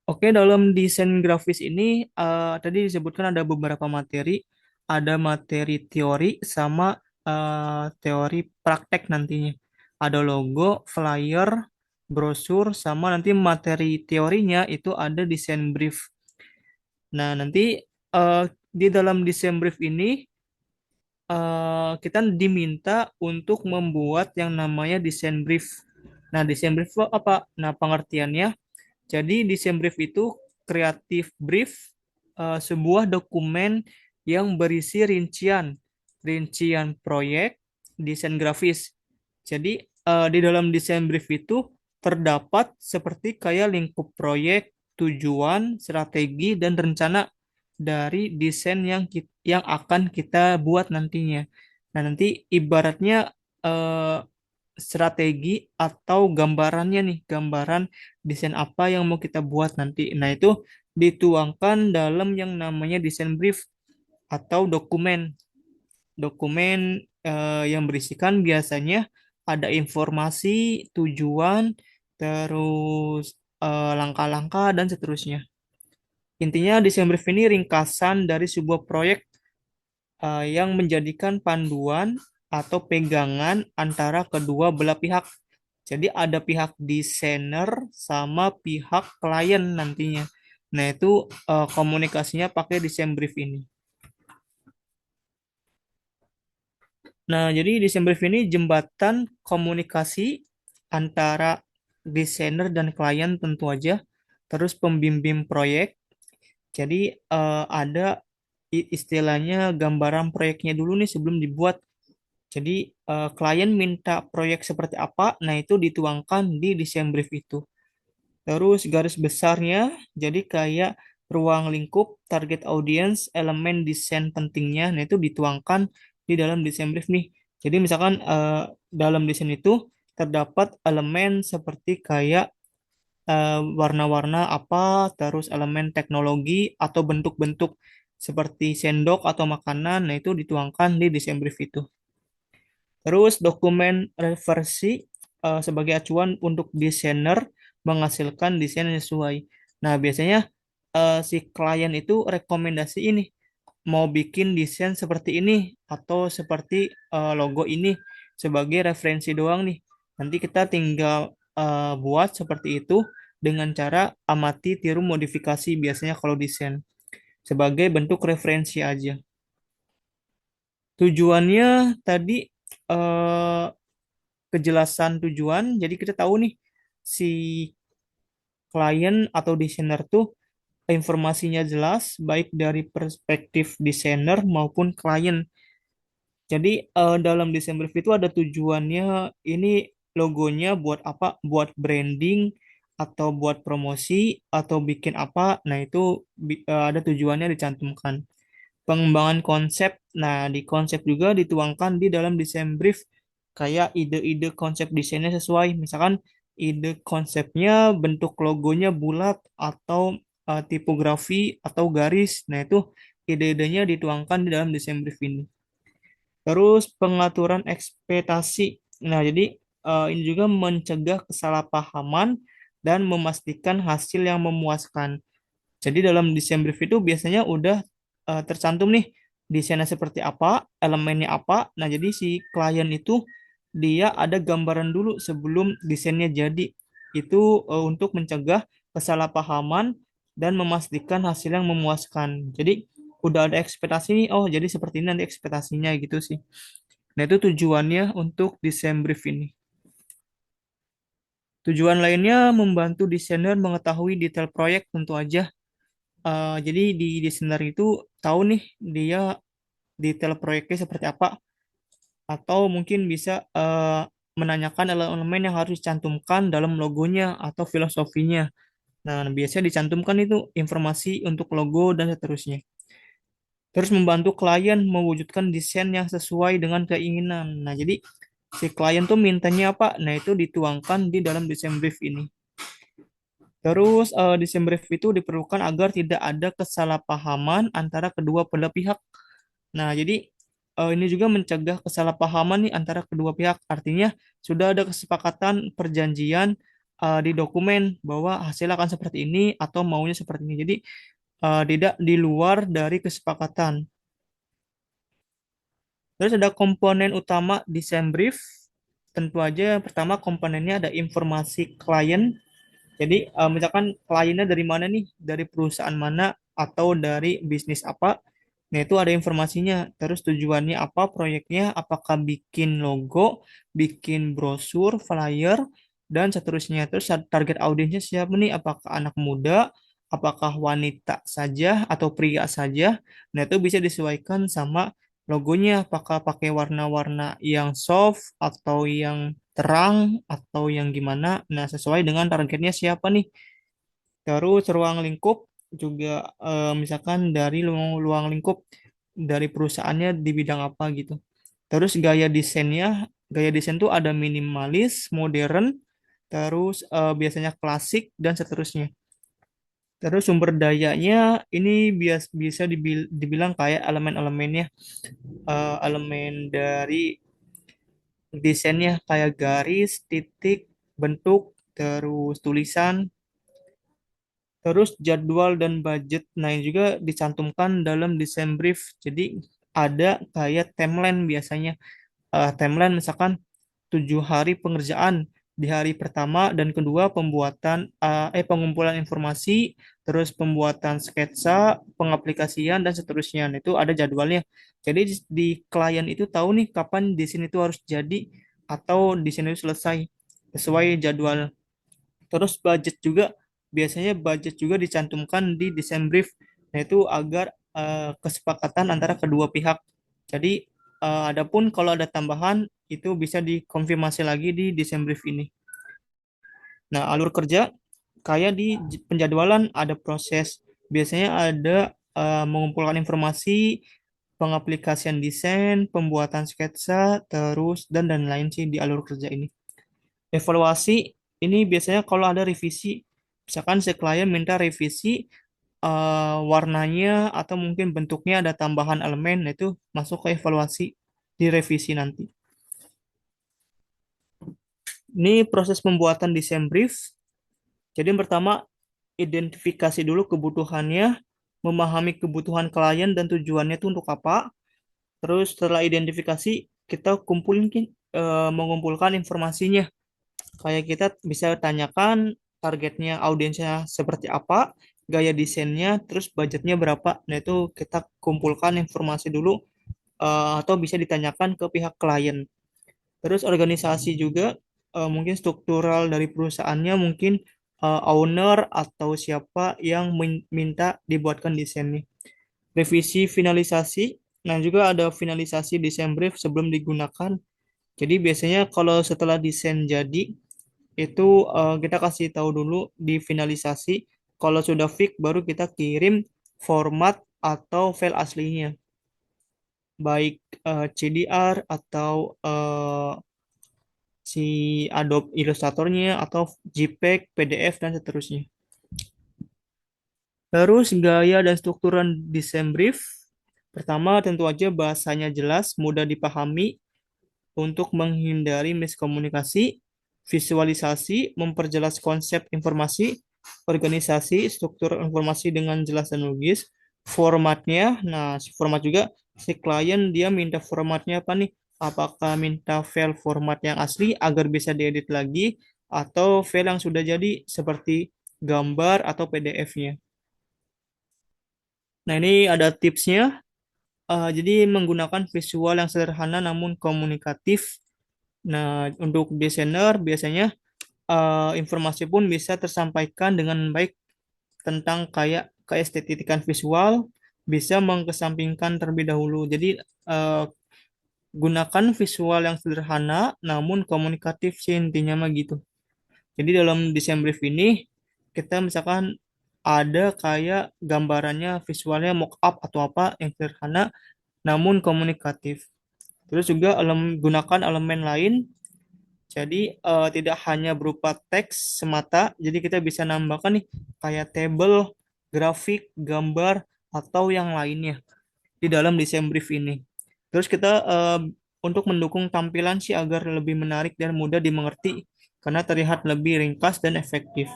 Oke, dalam desain grafis ini tadi disebutkan ada beberapa materi, ada materi teori sama teori praktek nantinya. Ada logo, flyer, brosur, sama nanti materi teorinya itu ada desain brief. Nah, nanti di dalam desain brief ini kita diminta untuk membuat yang namanya desain brief. Nah, desain brief itu apa? Nah, pengertiannya jadi desain brief itu kreatif brief, sebuah dokumen yang berisi rincian proyek desain grafis. Jadi di dalam desain brief itu terdapat seperti kayak lingkup proyek, tujuan, strategi, dan rencana dari desain yang akan kita buat nantinya. Nah, nanti ibaratnya eh, strategi atau gambarannya nih, gambaran desain apa yang mau kita buat nanti. Nah, itu dituangkan dalam yang namanya desain brief atau dokumen. Dokumen yang berisikan biasanya ada informasi, tujuan, terus langkah-langkah, dan seterusnya. Intinya, desain brief ini ringkasan dari sebuah proyek yang menjadikan panduan atau pegangan antara kedua belah pihak. Jadi ada pihak desainer sama pihak klien nantinya. Nah, itu komunikasinya pakai desain brief ini. Nah, jadi desain brief ini jembatan komunikasi antara desainer dan klien tentu aja. Terus pembimbing proyek. Jadi ada istilahnya gambaran proyeknya dulu nih sebelum dibuat. Jadi klien minta proyek seperti apa, nah itu dituangkan di desain brief itu. Terus garis besarnya, jadi kayak ruang lingkup, target audience, elemen desain pentingnya, nah itu dituangkan di dalam desain brief nih. Jadi misalkan dalam desain itu terdapat elemen seperti kayak warna-warna apa, terus elemen teknologi atau bentuk-bentuk seperti sendok atau makanan, nah itu dituangkan di desain brief itu. Terus dokumen referensi sebagai acuan untuk desainer menghasilkan desain yang sesuai. Nah, biasanya si klien itu rekomendasi ini mau bikin desain seperti ini atau seperti logo ini sebagai referensi doang nih. Nanti kita tinggal buat seperti itu dengan cara amati tiru modifikasi biasanya kalau desain sebagai bentuk referensi aja. Tujuannya tadi eh, kejelasan tujuan. Jadi kita tahu nih si klien atau desainer tuh informasinya jelas baik dari perspektif desainer maupun klien. Jadi dalam desain brief itu ada tujuannya ini logonya buat apa? Buat branding atau buat promosi atau bikin apa? Nah, itu ada tujuannya dicantumkan. Pengembangan konsep. Nah, di konsep juga dituangkan di dalam desain brief kayak ide-ide konsep desainnya sesuai. Misalkan ide konsepnya bentuk logonya bulat atau tipografi atau garis. Nah, itu ide-idenya dituangkan di dalam desain brief ini. Terus pengaturan ekspektasi. Nah, jadi ini juga mencegah kesalahpahaman dan memastikan hasil yang memuaskan. Jadi dalam desain brief itu biasanya udah tercantum nih desainnya seperti apa, elemennya apa. Nah, jadi si klien itu dia ada gambaran dulu sebelum desainnya jadi. Itu untuk mencegah kesalahpahaman dan memastikan hasil yang memuaskan. Jadi udah ada ekspektasi nih, oh jadi seperti ini nanti ekspektasinya gitu sih. Nah, itu tujuannya untuk desain brief ini. Tujuan lainnya membantu desainer mengetahui detail proyek tentu aja. Jadi di desainer itu tahu nih dia detail proyeknya seperti apa atau mungkin bisa menanyakan elemen yang harus dicantumkan dalam logonya atau filosofinya. Nah, biasanya dicantumkan itu informasi untuk logo dan seterusnya. Terus membantu klien mewujudkan desain yang sesuai dengan keinginan. Nah, jadi si klien tuh mintanya apa? Nah, itu dituangkan di dalam desain brief ini. Terus desain brief itu diperlukan agar tidak ada kesalahpahaman antara kedua belah pihak. Nah, jadi ini juga mencegah kesalahpahaman nih antara kedua pihak. Artinya sudah ada kesepakatan perjanjian di dokumen bahwa hasilnya akan seperti ini atau maunya seperti ini. Jadi tidak di luar dari kesepakatan. Terus ada komponen utama desain brief. Tentu aja pertama komponennya ada informasi klien. Jadi misalkan kliennya dari mana nih? Dari perusahaan mana atau dari bisnis apa? Nah, itu ada informasinya. Terus tujuannya apa, proyeknya, apakah bikin logo, bikin brosur, flyer, dan seterusnya. Terus target audiensnya siapa nih? Apakah anak muda, apakah wanita saja, atau pria saja? Nah, itu bisa disesuaikan sama logonya. Apakah pakai warna-warna yang soft, atau yang terang, atau yang gimana. Nah, sesuai dengan targetnya siapa nih. Terus ruang lingkup juga misalkan dari ruang lingkup dari perusahaannya di bidang apa gitu. Terus gaya desain tuh ada minimalis, modern, terus biasanya klasik dan seterusnya. Terus sumber dayanya ini bisa dibilang kayak elemen-elemennya, elemen dari desainnya kayak garis, titik, bentuk, terus tulisan, terus jadwal dan budget. Nah, ini juga dicantumkan dalam desain brief. Jadi ada kayak timeline biasanya. Timeline misalkan 7 hari pengerjaan. Di hari pertama dan kedua pengumpulan informasi, terus pembuatan sketsa, pengaplikasian dan seterusnya. Nah, itu ada jadwalnya. Jadi di klien itu tahu nih kapan desain itu harus jadi atau desain itu selesai sesuai jadwal. Terus biasanya budget juga dicantumkan di desain brief. Nah, itu agar kesepakatan antara kedua pihak. Jadi adapun kalau ada tambahan itu bisa dikonfirmasi lagi di desain brief ini. Nah, alur kerja kayak di penjadwalan ada proses. Biasanya ada mengumpulkan informasi, pengaplikasian desain, pembuatan sketsa, terus dan lain sih di alur kerja ini. Evaluasi ini biasanya kalau ada revisi, misalkan si klien minta revisi warnanya atau mungkin bentuknya ada tambahan elemen, nah itu masuk ke evaluasi di revisi nanti. Ini proses pembuatan desain brief. Jadi yang pertama identifikasi dulu kebutuhannya, memahami kebutuhan klien dan tujuannya itu untuk apa. Terus setelah identifikasi kita mengumpulkan informasinya. Kayak kita bisa tanyakan targetnya audiensnya seperti apa, gaya desainnya, terus budgetnya berapa. Nah, itu kita kumpulkan informasi dulu atau bisa ditanyakan ke pihak klien. Terus organisasi juga mungkin struktural dari perusahaannya mungkin owner atau siapa yang minta dibuatkan desainnya. Revisi finalisasi, nah juga ada finalisasi desain brief sebelum digunakan. Jadi biasanya kalau setelah desain jadi itu kita kasih tahu dulu di finalisasi. Kalau sudah fix baru kita kirim format atau file aslinya, baik CDR atau si Adobe Illustratornya atau JPEG, PDF dan seterusnya. Terus gaya dan strukturan desain brief. Pertama tentu aja bahasanya jelas, mudah dipahami untuk menghindari miskomunikasi, visualisasi, memperjelas konsep informasi, organisasi, struktur informasi dengan jelas dan logis, formatnya. Nah, si format juga si klien dia minta formatnya apa nih? Apakah minta file format yang asli agar bisa diedit lagi atau file yang sudah jadi seperti gambar atau PDF-nya. Nah, ini ada tipsnya. Jadi menggunakan visual yang sederhana namun komunikatif. Nah, untuk desainer biasanya informasi pun bisa tersampaikan dengan baik tentang kayak keestetikan visual, bisa mengkesampingkan terlebih dahulu. Jadi eh, gunakan visual yang sederhana namun komunikatif sih intinya mah gitu. Jadi dalam desain brief ini kita misalkan ada kayak gambarannya visualnya mock up atau apa yang sederhana namun komunikatif. Terus juga gunakan elemen lain. Jadi tidak hanya berupa teks semata, jadi kita bisa nambahkan nih kayak tabel, grafik, gambar, atau yang lainnya di dalam desain brief ini. Terus kita untuk mendukung tampilan sih agar lebih menarik dan mudah dimengerti, karena terlihat lebih ringkas dan efektif.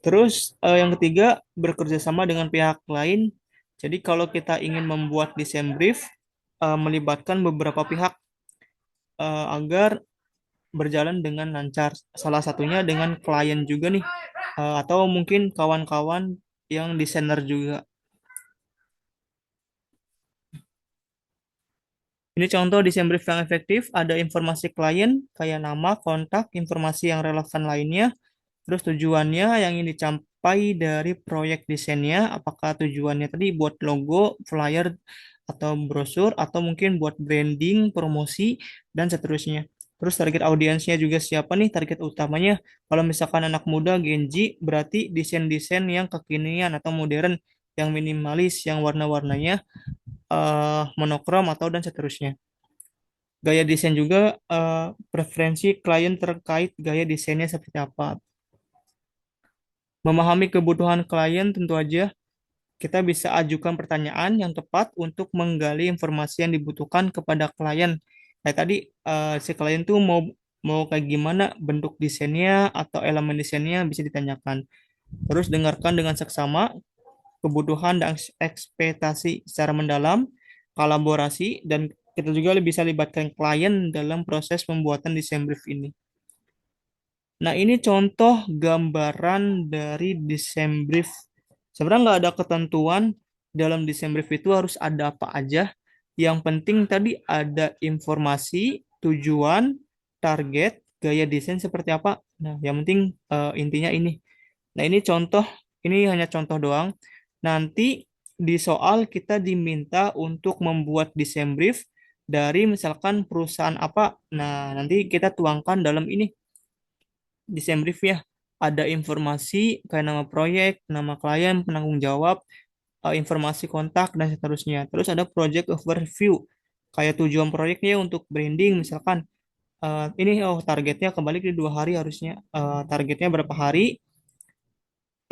Terus yang ketiga, bekerja sama dengan pihak lain. Jadi kalau kita ingin membuat desain brief, melibatkan beberapa pihak agar berjalan dengan lancar. Salah satunya dengan klien juga nih, atau mungkin kawan-kawan yang desainer juga. Ini contoh desain brief yang efektif, ada informasi klien, kayak nama, kontak, informasi yang relevan lainnya, terus tujuannya yang ingin dicapai dari proyek desainnya, apakah tujuannya tadi buat logo, flyer, atau brosur, atau mungkin buat branding, promosi, dan seterusnya. Terus target audiensnya juga siapa nih target utamanya? Kalau misalkan anak muda Gen Z, berarti desain-desain yang kekinian atau modern, yang minimalis, yang warna-warnanya monokrom atau dan seterusnya. Gaya desain juga preferensi klien terkait gaya desainnya seperti apa. Memahami kebutuhan klien tentu aja kita bisa ajukan pertanyaan yang tepat untuk menggali informasi yang dibutuhkan kepada klien. Kayak tadi si klien tuh mau mau kayak gimana bentuk desainnya atau elemen desainnya bisa ditanyakan. Terus dengarkan dengan seksama kebutuhan dan ekspektasi secara mendalam, kolaborasi, dan kita juga bisa libatkan klien dalam proses pembuatan desain brief ini. Nah, ini contoh gambaran dari desain brief. Sebenarnya nggak ada ketentuan dalam desain brief itu harus ada apa aja. Yang penting tadi ada informasi, tujuan, target, gaya desain seperti apa. Nah, yang penting intinya ini. Nah, ini hanya contoh doang. Nanti di soal kita diminta untuk membuat desain brief dari misalkan perusahaan apa. Nah, nanti kita tuangkan dalam ini desain brief ya. Ada informasi kayak nama proyek, nama klien, penanggung jawab, informasi kontak, dan seterusnya. Terus ada project overview, kayak tujuan proyeknya untuk branding, misalkan ini targetnya kebalik di 2 hari harusnya. Targetnya berapa hari,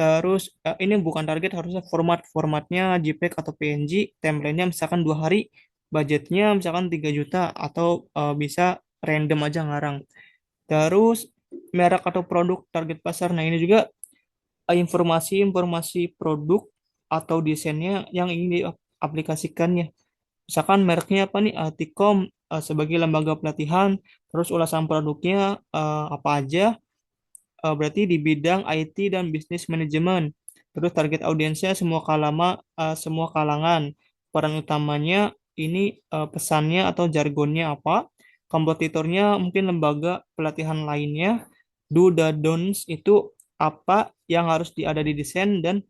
terus ini bukan target harusnya formatnya JPEG atau PNG, template-nya misalkan 2 hari, budgetnya misalkan 3 juta atau bisa random aja ngarang. Terus merek atau produk target pasar. Nah, ini juga informasi-informasi produk atau desainnya yang ingin diaplikasikannya. Misalkan mereknya apa nih? Tikom sebagai lembaga pelatihan, terus ulasan produknya apa aja? Berarti di bidang IT dan bisnis manajemen. Terus target audiensnya semua kalangan. Peran utamanya ini pesannya atau jargonnya apa? Kompetitornya mungkin lembaga pelatihan lainnya. Do the don'ts itu apa yang harus ada di desain dan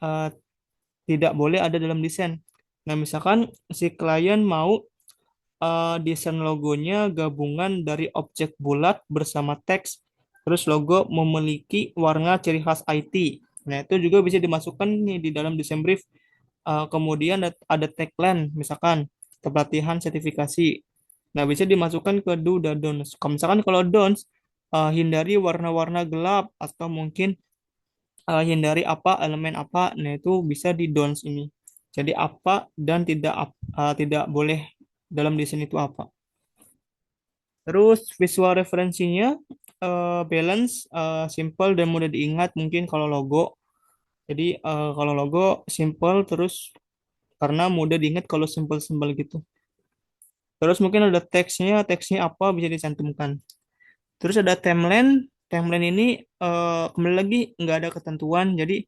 eh, tidak boleh ada dalam desain. Nah, misalkan si klien mau desain logonya gabungan dari objek bulat bersama teks, terus logo memiliki warna ciri khas IT. Nah, itu juga bisa dimasukkan nih di dalam desain brief. Kemudian ada tagline, misalkan pelatihan sertifikasi. Nah, bisa dimasukkan ke do dan don'ts. Kalau misalkan kalau don'ts, hindari warna-warna gelap atau mungkin hindari apa elemen apa. Nah, itu bisa di don'ts ini. Jadi apa dan tidak boleh dalam desain itu apa. Terus visual referensinya balance, simple dan mudah diingat mungkin kalau logo. Jadi kalau logo simple terus karena mudah diingat kalau simple-simple gitu. Terus mungkin ada teksnya apa bisa dicantumkan. Terus ada timeline. Timeline ini kembali lagi nggak ada ketentuan. Jadi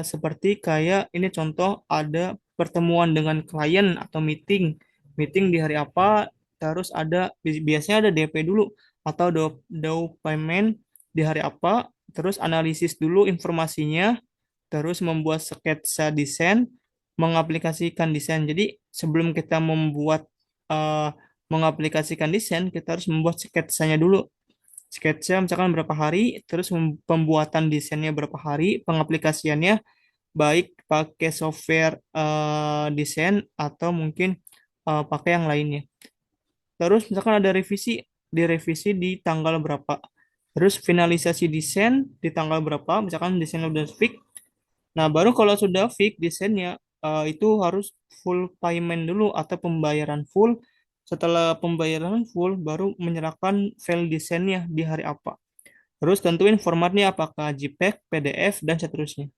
seperti kayak ini contoh ada pertemuan dengan klien atau meeting. Meeting di hari apa, terus biasanya ada DP dulu atau do payment di hari apa, terus analisis dulu informasinya, terus membuat sketsa desain, mengaplikasikan desain. Jadi sebelum kita eh, mengaplikasikan desain, kita harus membuat sketsanya dulu. Sketsa misalkan berapa hari, terus pembuatan desainnya berapa hari, pengaplikasiannya baik pakai software desain atau mungkin pakai yang lainnya. Terus misalkan ada direvisi di tanggal berapa. Terus finalisasi desain di tanggal berapa, misalkan desain udah fix. Nah, baru kalau sudah fix desainnya itu harus full payment dulu atau pembayaran full Setelah pembayaran full, baru menyerahkan file desainnya di hari apa. Terus tentuin formatnya apakah JPEG, PDF, dan seterusnya.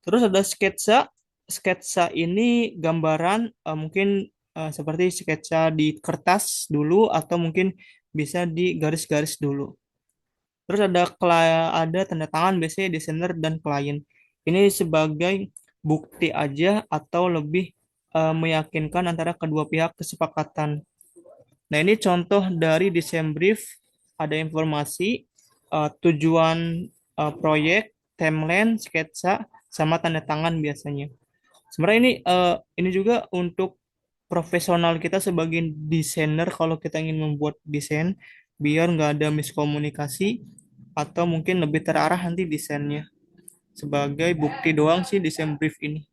Terus ada sketsa. Sketsa ini gambaran mungkin seperti sketsa di kertas dulu atau mungkin bisa di garis-garis dulu. Terus ada tanda tangan biasanya desainer dan klien. Ini sebagai bukti aja atau lebih meyakinkan antara kedua pihak kesepakatan. Nah, ini contoh dari desain brief. Ada informasi, tujuan proyek, timeline, sketsa, sama tanda tangan biasanya. Sebenarnya ini juga untuk profesional kita sebagai desainer kalau kita ingin membuat desain biar nggak ada miskomunikasi atau mungkin lebih terarah nanti desainnya. Sebagai bukti doang sih desain brief ini.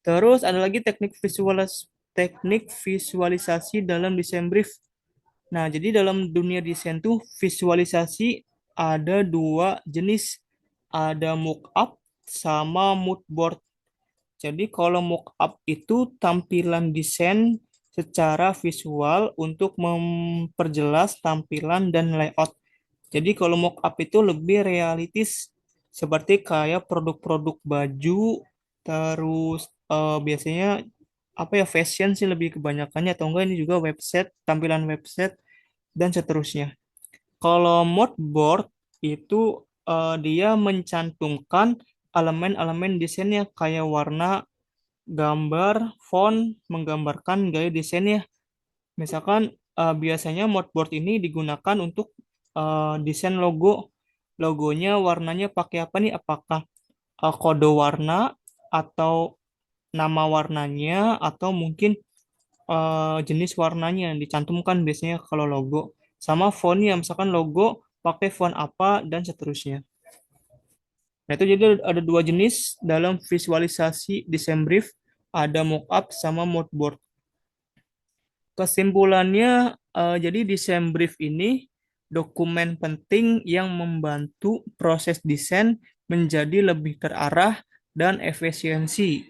Terus ada lagi teknik visualisasi dalam desain brief. Nah, jadi dalam dunia desain tuh visualisasi ada dua jenis. Ada mockup sama mood board. Jadi kalau mockup itu tampilan desain secara visual untuk memperjelas tampilan dan layout. Jadi kalau mockup itu lebih realistis seperti kayak produk-produk baju, terus biasanya apa ya fashion sih lebih kebanyakannya atau enggak ini juga website, tampilan website dan seterusnya. Kalau mood board itu dia mencantumkan elemen-elemen desainnya kayak warna, gambar, font, menggambarkan gaya desainnya. Misalkan biasanya mood board ini digunakan untuk desain logo. Logonya warnanya pakai apa nih? Apakah kode warna atau nama warnanya atau mungkin jenis warnanya yang dicantumkan biasanya kalau logo. Sama fontnya, misalkan logo pakai font apa dan seterusnya. Nah, itu jadi ada dua jenis dalam visualisasi desain brief, ada mockup sama mood board. Kesimpulannya, jadi desain brief ini dokumen penting yang membantu proses desain menjadi lebih terarah dan efisiensi.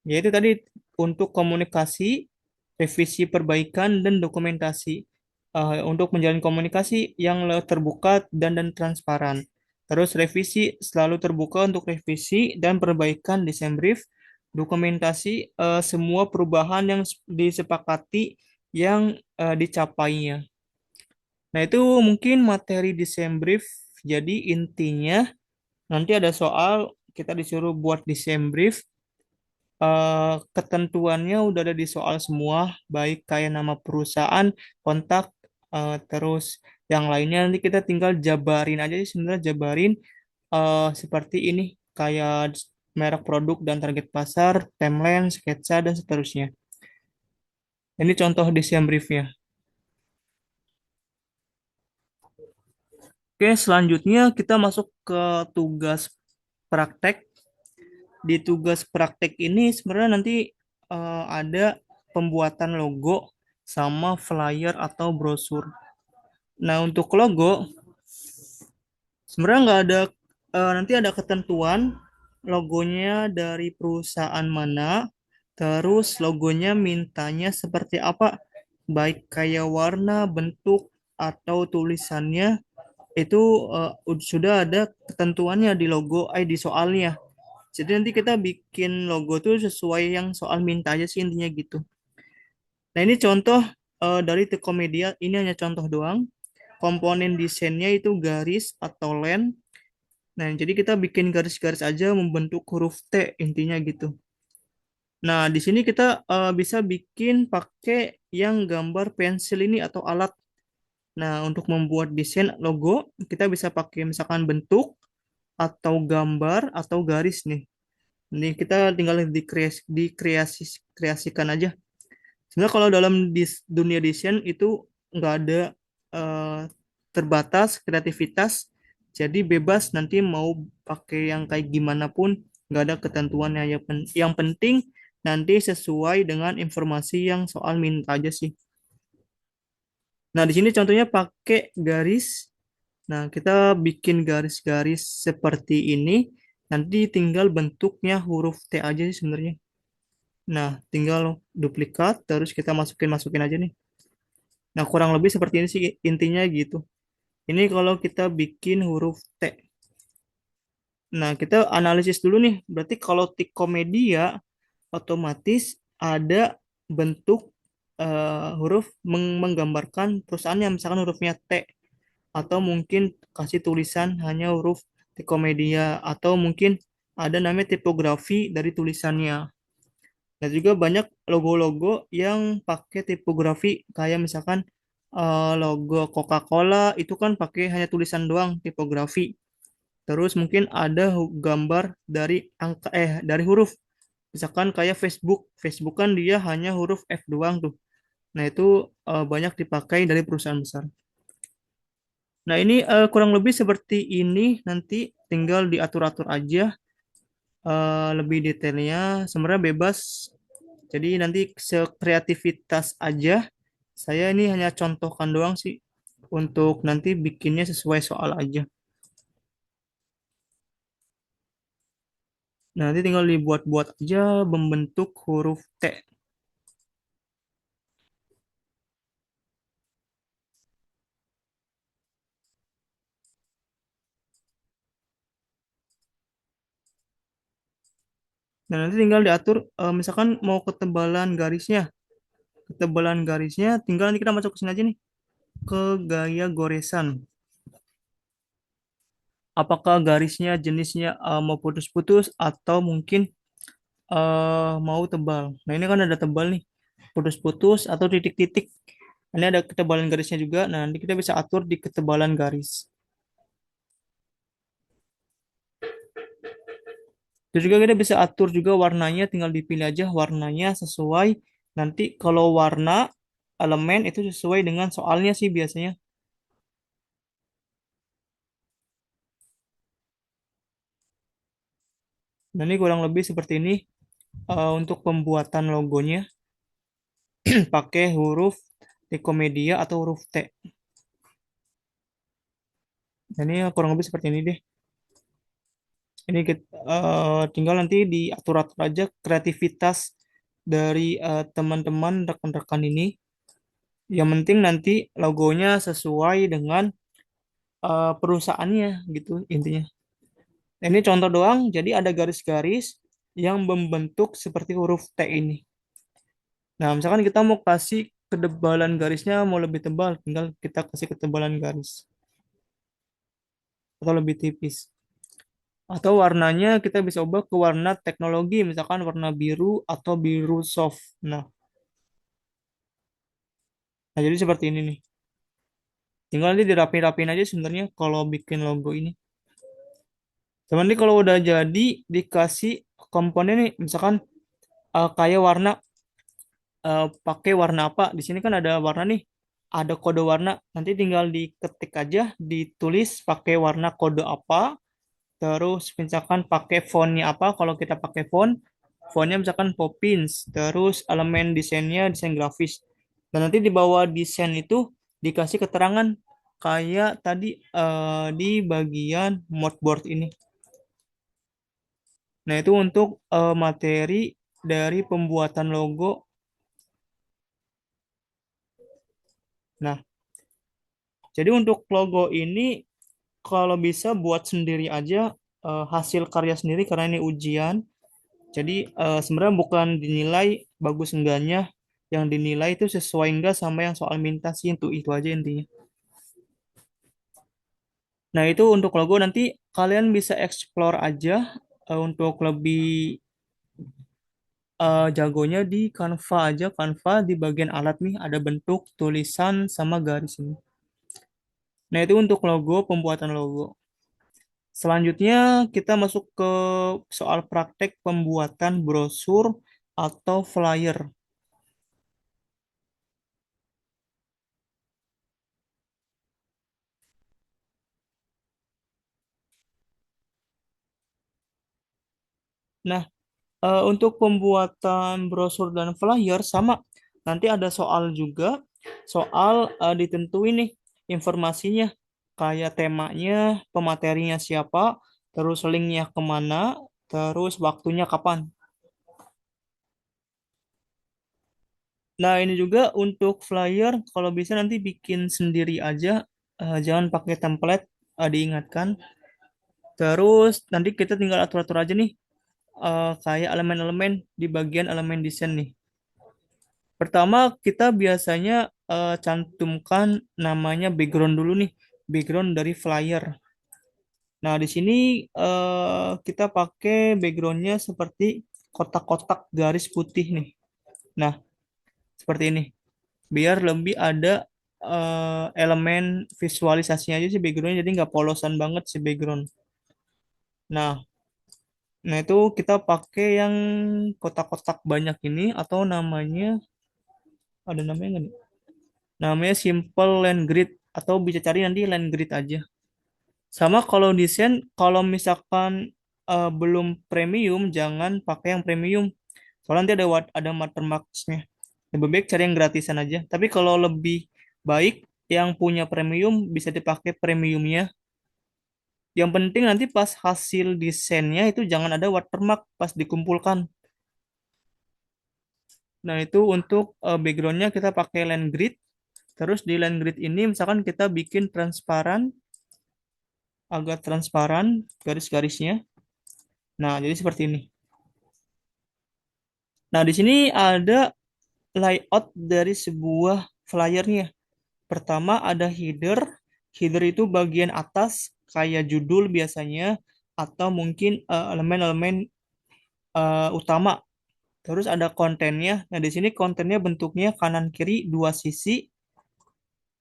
Yaitu tadi untuk komunikasi, revisi perbaikan, dan dokumentasi. Untuk menjalin komunikasi yang terbuka dan transparan. Terus revisi selalu terbuka untuk revisi dan perbaikan desain brief, dokumentasi semua perubahan yang disepakati yang dicapainya. Nah, itu mungkin materi desain brief. Jadi intinya nanti ada soal kita disuruh buat desain brief. Ketentuannya udah ada di soal semua, baik kayak nama perusahaan, kontak, terus yang lainnya nanti kita tinggal jabarin aja sih sebenarnya jabarin seperti ini kayak merek produk dan target pasar, timeline, sketsa dan seterusnya. Ini contoh desain briefnya. Oke, selanjutnya kita masuk ke tugas praktek. Di tugas praktek ini sebenarnya nanti ada pembuatan logo sama flyer atau brosur. Nah, untuk logo sebenarnya nggak ada nanti ada ketentuan logonya dari perusahaan mana, terus logonya mintanya seperti apa, baik kayak warna, bentuk atau tulisannya itu sudah ada ketentuannya di logo di soalnya. Jadi nanti kita bikin logo tuh sesuai yang soal minta aja sih intinya gitu. Nah, ini contoh dari Tokopedia, ini hanya contoh doang. Komponen desainnya itu garis atau len. Nah, jadi kita bikin garis-garis aja membentuk huruf T intinya gitu. Nah, di sini kita bisa bikin pakai yang gambar pensil ini atau alat. Nah, untuk membuat desain logo, kita bisa pakai misalkan bentuk atau gambar atau garis nih. Ini kita tinggal kreasikan aja. Sebenarnya kalau dalam dunia desain itu nggak ada eh, terbatas kreativitas, jadi bebas nanti mau pakai yang kayak gimana pun nggak ada ketentuannya. Yang penting nanti sesuai dengan informasi yang soal minta aja sih. Nah, di sini contohnya pakai garis. Nah, kita bikin garis-garis seperti ini. Nanti tinggal bentuknya huruf T aja sih sebenarnya. Nah, tinggal duplikat, terus kita masukin aja nih. Nah, kurang lebih seperti ini sih intinya gitu. Ini kalau kita bikin huruf T. Nah, kita analisis dulu nih. Berarti kalau Tikomedia otomatis ada bentuk huruf menggambarkan perusahaannya, misalkan hurufnya T, atau mungkin kasih tulisan hanya huruf Tikomedia, atau mungkin ada namanya tipografi dari tulisannya. Dan juga banyak logo-logo yang pakai tipografi, kayak misalkan logo Coca-Cola itu kan pakai hanya tulisan doang tipografi. Terus mungkin ada gambar dari dari huruf. Misalkan kayak Facebook. Facebook kan dia hanya huruf F doang tuh. Nah, itu banyak dipakai dari perusahaan besar. Nah, ini kurang lebih seperti ini. Nanti tinggal diatur-atur aja lebih detailnya. Sebenarnya bebas. Jadi nanti sekreativitas aja. Saya ini hanya contohkan doang sih untuk nanti bikinnya sesuai soal aja. Nah, nanti tinggal dibuat-buat aja membentuk huruf T. Dan nanti tinggal diatur misalkan mau ketebalan garisnya. Ketebalan garisnya tinggal nanti kita masuk ke sini aja nih ke gaya goresan. Apakah garisnya jenisnya mau putus-putus atau mungkin mau tebal. Nah, ini kan ada tebal nih. Putus-putus atau titik-titik. Ini ada ketebalan garisnya juga. Nah, nanti kita bisa atur di ketebalan garis. Terus juga kita bisa atur juga warnanya, tinggal dipilih aja warnanya sesuai. Nanti kalau warna elemen itu sesuai dengan soalnya sih biasanya. Dan ini kurang lebih seperti ini untuk pembuatan logonya pakai huruf Tikomedia atau huruf T. Dan ini kurang lebih seperti ini deh. Ini tinggal nanti diatur-atur aja kreativitas dari teman-teman rekan-rekan ini. Yang penting nanti logonya sesuai dengan perusahaannya gitu intinya. Ini contoh doang, jadi ada garis-garis yang membentuk seperti huruf T ini. Nah, misalkan kita mau kasih ketebalan garisnya mau lebih tebal, tinggal kita kasih ketebalan garis atau lebih tipis. Atau warnanya kita bisa ubah ke warna teknologi, misalkan warna biru atau biru soft. Nah, jadi seperti ini nih. Tinggal nanti dirapi-rapiin aja sebenarnya kalau bikin logo ini. Cuman nih kalau udah jadi dikasih komponen nih, misalkan kayak warna pakai warna apa? Di sini kan ada warna nih, ada kode warna. Nanti tinggal diketik aja, ditulis pakai warna kode apa. Terus misalkan pakai fontnya apa? Kalau kita pakai fontnya misalkan Poppins. Terus elemen desainnya desain grafis. Dan nanti di bawah desain itu dikasih keterangan kayak tadi di bagian moodboard ini. Nah, itu untuk materi dari pembuatan logo. Nah, jadi untuk logo ini kalau bisa buat sendiri aja hasil karya sendiri karena ini ujian. Jadi sebenarnya bukan dinilai bagus enggaknya, yang dinilai itu sesuai enggak sama yang soal minta sih itu aja intinya. Nah, itu untuk logo nanti kalian bisa explore aja untuk lebih jagonya di Canva aja. Canva di bagian alat nih ada bentuk, tulisan, sama garis ini. Nah, itu untuk logo, pembuatan logo. Selanjutnya kita masuk ke soal praktek pembuatan brosur atau flyer. Nah, untuk pembuatan brosur dan flyer sama. Nanti ada soal juga, soal ditentuin nih informasinya, kayak temanya, pematerinya siapa, terus linknya kemana, terus waktunya kapan. Nah, ini juga untuk flyer, kalau bisa nanti bikin sendiri aja, jangan pakai template, diingatkan. Terus nanti kita tinggal atur-atur aja nih, kayak elemen-elemen di bagian elemen desain nih. Pertama, kita biasanya cantumkan namanya background dulu nih, background dari flyer. Nah, di sini kita pakai backgroundnya seperti kotak-kotak garis putih nih. Nah, seperti ini. Biar lebih ada elemen visualisasinya aja sih backgroundnya, jadi nggak polosan banget si background. Nah, nah itu kita pakai yang kotak-kotak banyak ini atau namanya ada namanya nggak nih? Namanya simple land grid atau bisa cari nanti land grid aja. Sama kalau desain, kalau misalkan belum premium, jangan pakai yang premium. Soalnya nanti ada watermarks-nya. Lebih baik cari yang gratisan aja. Tapi kalau lebih baik yang punya premium bisa dipakai premiumnya. Yang penting nanti pas hasil desainnya itu jangan ada watermark pas dikumpulkan. Nah itu untuk backgroundnya kita pakai land grid. Terus di land grid ini misalkan kita bikin transparan, agak transparan garis-garisnya. Nah jadi seperti ini. Nah di sini ada layout dari sebuah flyernya. Pertama ada header. Header itu bagian atas kayak judul biasanya atau mungkin elemen-elemen utama. Terus ada kontennya. Nah, di sini kontennya bentuknya kanan kiri dua sisi.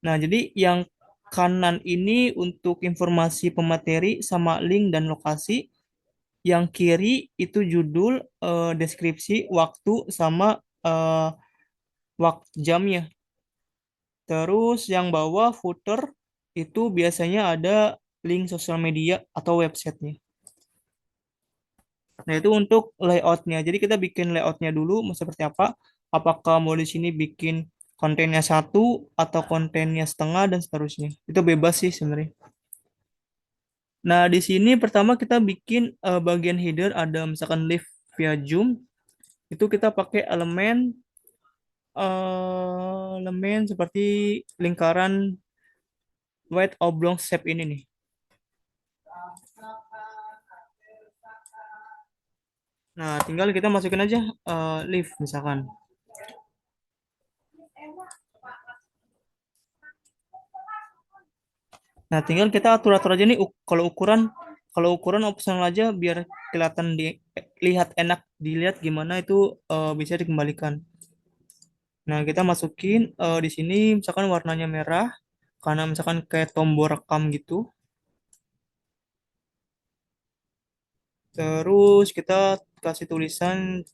Nah, jadi yang kanan ini untuk informasi pemateri sama link dan lokasi. Yang kiri itu judul, deskripsi, waktu sama waktu jamnya. Terus yang bawah footer itu biasanya ada link sosial media atau websitenya. Nah, itu untuk layoutnya. Jadi kita bikin layoutnya dulu mau seperti apa. Apakah mau di sini bikin kontennya satu atau kontennya setengah dan seterusnya. Itu bebas sih sebenarnya. Nah, di sini pertama kita bikin bagian header ada misalkan live via Zoom. Itu kita pakai elemen seperti lingkaran white oblong shape ini nih. Nah, tinggal kita masukin aja live misalkan. Nah, tinggal kita atur-atur aja nih kalau ukuran opsional aja biar kelihatan lihat enak dilihat gimana itu bisa dikembalikan. Nah, kita masukin di sini misalkan warnanya merah karena misalkan kayak tombol rekam gitu. Terus kita kasih tulisan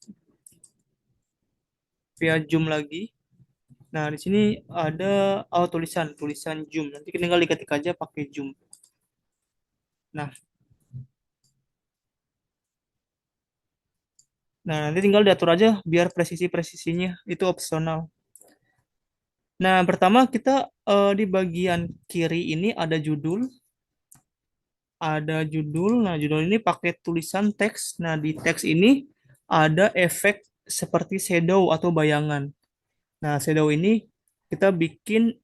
via Zoom lagi. Nah, di sini ada tulisan tulisan Zoom. Nanti tinggal diketik aja pakai Zoom. Nah, nanti tinggal diatur aja biar presisi-presisinya itu opsional. Nah, pertama kita di bagian kiri ini ada judul. Nah, judul ini pakai tulisan teks. Nah, di teks ini ada efek seperti shadow atau bayangan. Nah, shadow ini kita bikin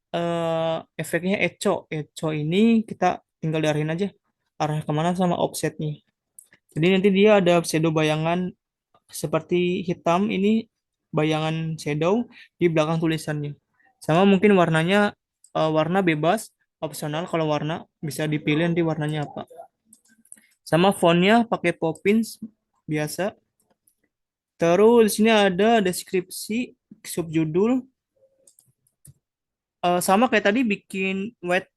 efeknya echo. Echo ini kita tinggal diarahin aja arah kemana sama offsetnya. Jadi nanti dia ada shadow bayangan seperti hitam ini bayangan shadow di belakang tulisannya. Sama mungkin warnanya warna bebas, opsional kalau warna bisa dipilih nanti warnanya apa. Sama fontnya pakai Poppins biasa. Terus di sini ada deskripsi, subjudul, sama kayak tadi bikin white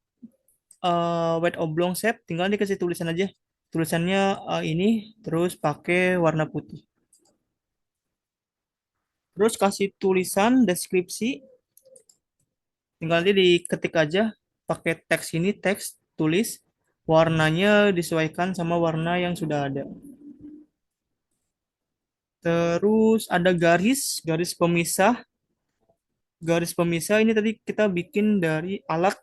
oblong shape, tinggal dikasih tulisan aja. Tulisannya ini terus pakai warna putih. Terus kasih tulisan deskripsi, tinggal nanti diketik aja pakai teks ini, teks tulis, warnanya disesuaikan sama warna yang sudah ada. Terus ada garis pemisah. Garis pemisah ini tadi kita bikin dari alat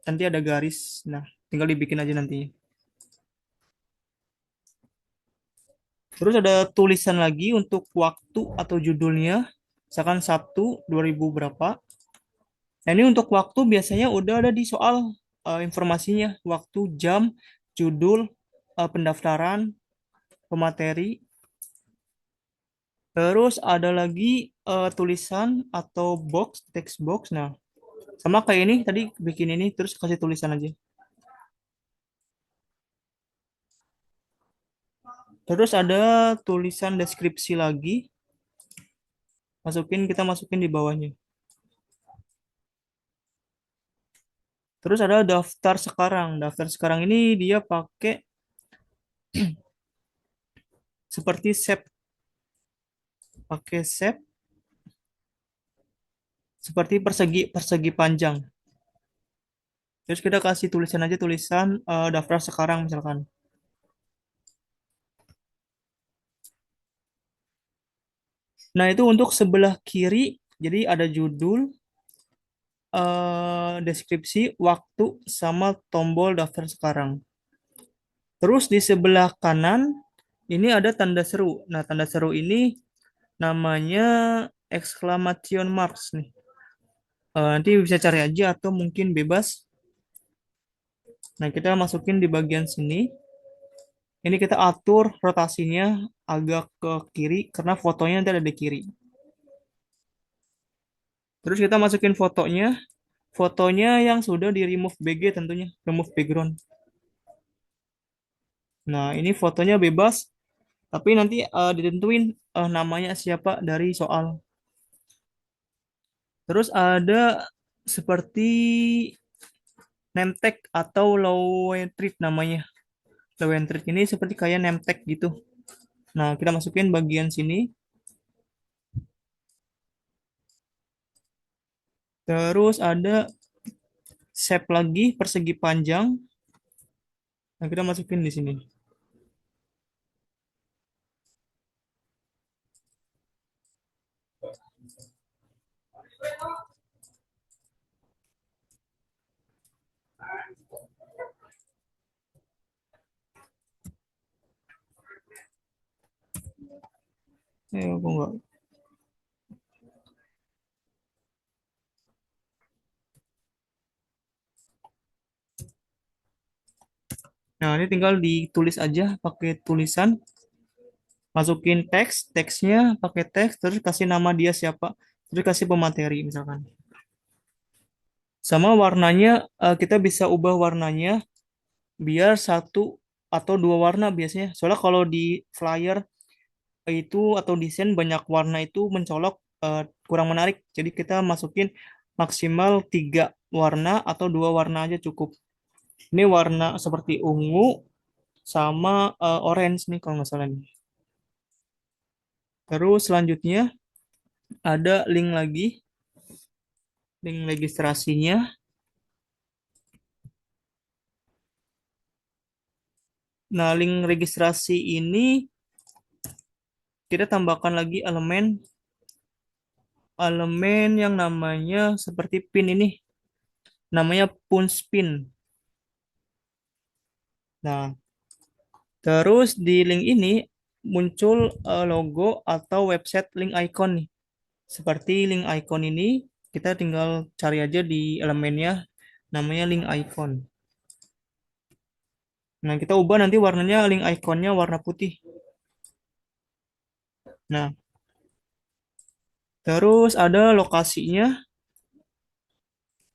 nanti ada garis. Nah, tinggal dibikin aja nanti. Terus ada tulisan lagi untuk waktu atau judulnya Misalkan Sabtu 2000 berapa. Nah, ini untuk waktu biasanya udah ada di soal informasinya, waktu, jam, judul, pendaftaran, pemateri. Terus ada lagi tulisan atau box, text box. Nah, sama kayak ini tadi bikin ini terus kasih tulisan aja. Terus ada tulisan deskripsi lagi, kita masukin di bawahnya. Terus ada daftar sekarang. Daftar sekarang ini dia seperti shape seperti persegi persegi panjang. Terus kita kasih tulisan aja tulisan daftar sekarang misalkan. Nah, itu untuk sebelah kiri, jadi ada judul, deskripsi, waktu, sama tombol daftar sekarang. Terus di sebelah kanan, ini ada tanda seru. Nah, tanda seru ini namanya exclamation marks nih. Nanti bisa cari aja atau mungkin bebas. Nah, kita masukin di bagian sini. Ini kita atur rotasinya agak ke kiri karena fotonya nanti ada di kiri. Terus kita masukin fotonya. Fotonya yang sudah di remove BG tentunya, remove background. Nah, ini fotonya bebas, tapi nanti ditentuin namanya siapa dari soal. Terus ada seperti name tag atau low and treat namanya. Low and treat ini seperti kayak name tag gitu. Nah, kita masukin bagian sini. Terus ada shape lagi persegi panjang. Nah, kita masukin di sini. Aku nggak. Nah, ini tinggal ditulis aja pakai tulisan. Masukin teks, teksnya pakai teks, terus kasih nama dia siapa, terus kasih pemateri misalkan. Sama warnanya, kita bisa ubah warnanya biar satu atau dua warna biasanya. Soalnya kalau di flyer itu atau desain banyak warna itu mencolok, kurang menarik. Jadi kita masukin maksimal tiga warna atau dua warna aja cukup. Ini warna seperti ungu sama orange nih kalau nggak salah nih. Terus selanjutnya ada link lagi, link registrasinya. Nah, link registrasi ini kita tambahkan lagi elemen elemen yang namanya seperti pin ini, namanya punch pin. Nah, terus di link ini muncul logo atau website link icon nih. Seperti link icon ini, kita tinggal cari aja di elemennya, namanya link icon. Nah, kita ubah nanti warnanya link iconnya warna putih. Nah, terus ada lokasinya.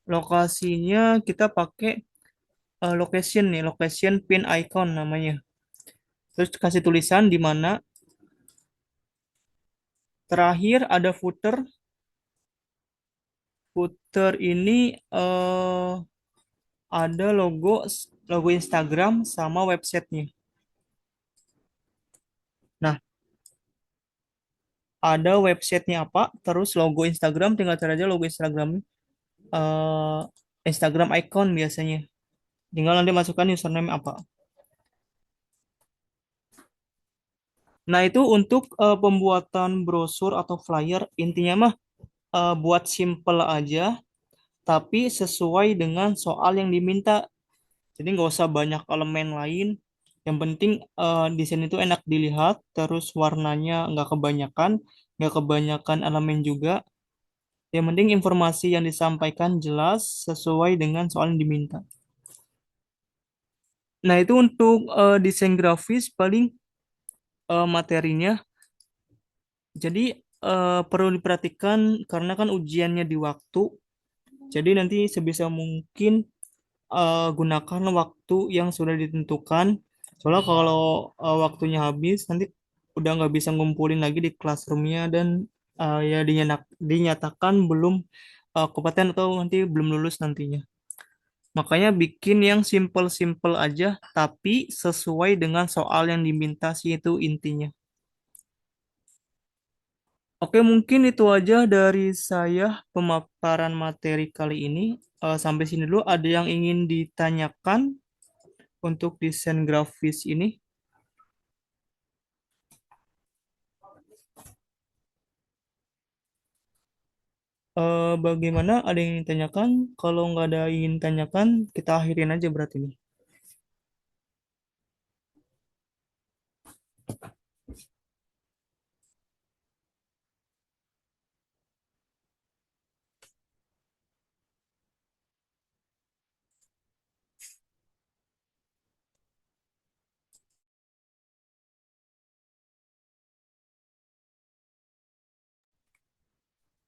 Lokasinya kita pakai location nih, location pin icon namanya. Terus kasih tulisan di mana. Terakhir ada footer. Footer ini ada logo logo Instagram sama websitenya. Nah, ada websitenya apa, terus logo Instagram tinggal cari aja logo Instagram, eh, Instagram icon biasanya. Tinggal nanti masukkan username apa. Nah, itu untuk pembuatan brosur atau flyer. Intinya mah buat simple aja, tapi sesuai dengan soal yang diminta. Jadi nggak usah banyak elemen lain. Yang penting desain itu enak dilihat, terus warnanya nggak kebanyakan, nggak kebanyakan elemen juga. Yang penting informasi yang disampaikan jelas sesuai dengan soal yang diminta. Nah, itu untuk desain grafis paling materinya. Jadi perlu diperhatikan karena kan ujiannya di waktu. Jadi nanti sebisa mungkin gunakan waktu yang sudah ditentukan. Soalnya kalau waktunya habis, nanti udah nggak bisa ngumpulin lagi di classroomnya dan ya dinyatakan belum kompeten atau nanti belum lulus nantinya. Makanya bikin yang simple-simple aja, tapi sesuai dengan soal yang diminta sih itu intinya. Oke, mungkin itu aja dari saya pemaparan materi kali ini. Sampai sini dulu. Ada yang ingin ditanyakan untuk desain grafis ini? Bagaimana? Ada yang ingin ditanyakan? Kalau nggak ada yang ingin ditanyakan, kita akhirin aja berarti ini.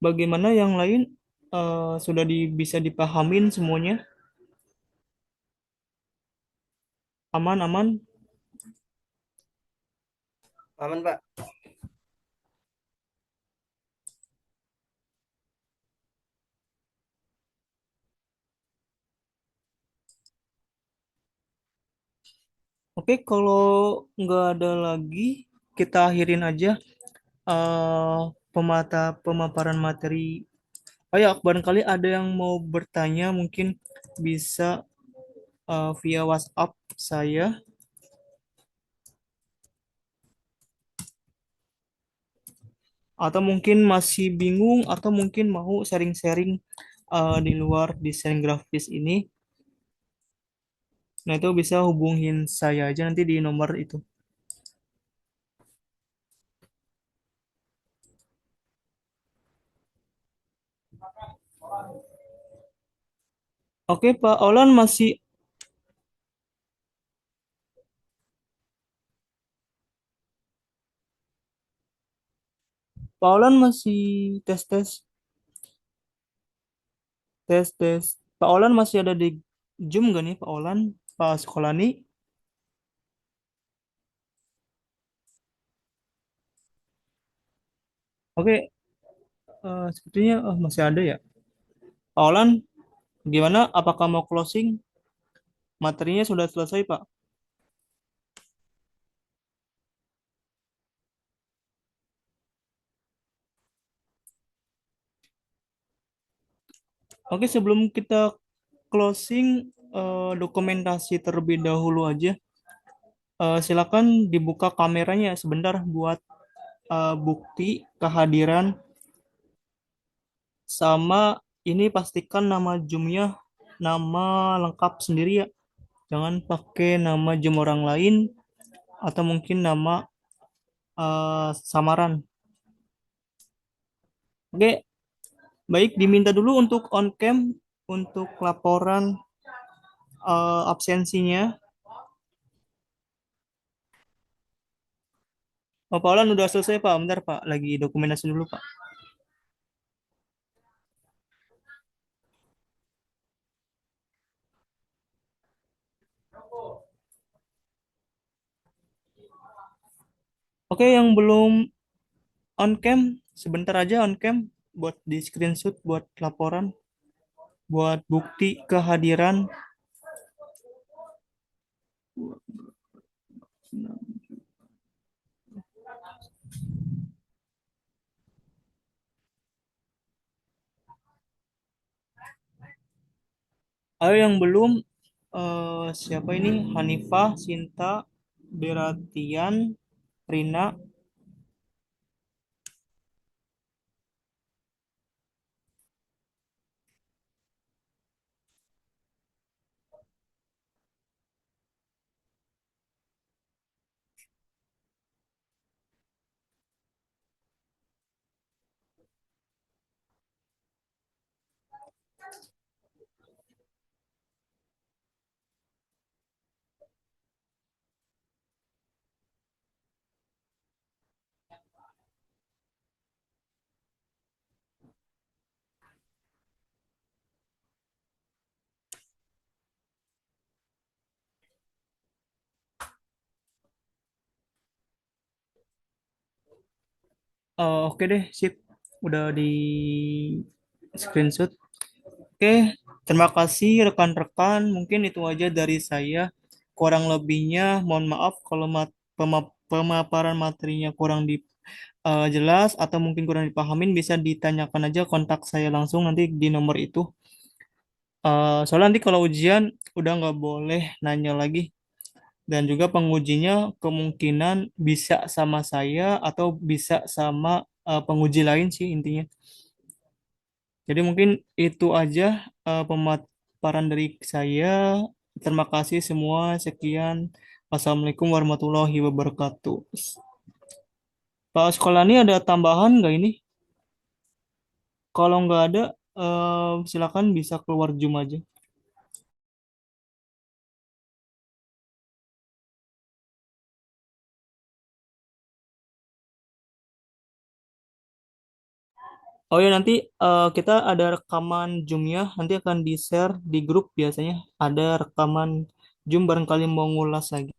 Bagaimana yang lain? Sudah bisa dipahamin semuanya? Aman, aman? Aman, Pak. Oke, kalau nggak ada lagi, kita akhirin aja eh pemaparan materi. Oh ya, barangkali ada yang mau bertanya, mungkin bisa via WhatsApp saya, atau mungkin masih bingung, atau mungkin mau sharing-sharing di luar desain grafis ini. Nah, itu bisa hubungin saya aja nanti di nomor itu. Oke, Pak Olan masih tes-tes, tes-tes. Pak Olan masih ada di Zoom gak nih, Pak Olan? Pak Sekolani? Oke, sepertinya masih ada ya. Pak Olan, gimana? Apakah mau closing? Materinya sudah selesai, Pak. Oke, sebelum kita closing, dokumentasi terlebih dahulu aja. Silakan dibuka kameranya sebentar buat bukti kehadiran sama ini pastikan nama Zoom-nya nama lengkap sendiri ya. Jangan pakai nama Zoom orang lain atau mungkin nama samaran. Oke, baik diminta dulu untuk on cam untuk laporan absensinya. Oh, Pak Olan udah selesai Pak. Bentar Pak, lagi dokumentasi dulu Pak. Oke, yang belum on cam sebentar aja on cam buat di screenshot buat laporan, buat bukti kehadiran. Ayo yang belum siapa ini? Hanifah, Sinta, Beratian, Rina. Oke deh, sip. Udah di screenshot. Oke, terima kasih rekan-rekan. Mungkin itu aja dari saya. Kurang lebihnya, mohon maaf kalau pemaparan materinya kurang jelas atau mungkin kurang dipahamin, bisa ditanyakan aja kontak saya langsung nanti di nomor itu. Soalnya nanti kalau ujian udah nggak boleh nanya lagi. Dan juga pengujinya kemungkinan bisa sama saya atau bisa sama penguji lain sih intinya. Jadi mungkin itu aja pemaparan dari saya. Terima kasih semua. Sekian. Wassalamualaikum warahmatullahi wabarakatuh. Pak Sekolani ada tambahan nggak ini? Kalau nggak ada, silakan bisa keluar Zoom aja. Oh ya nanti kita ada rekaman Zoom-nya, nanti akan di-share di grup biasanya. Ada rekaman Zoom barangkali mau ngulas lagi.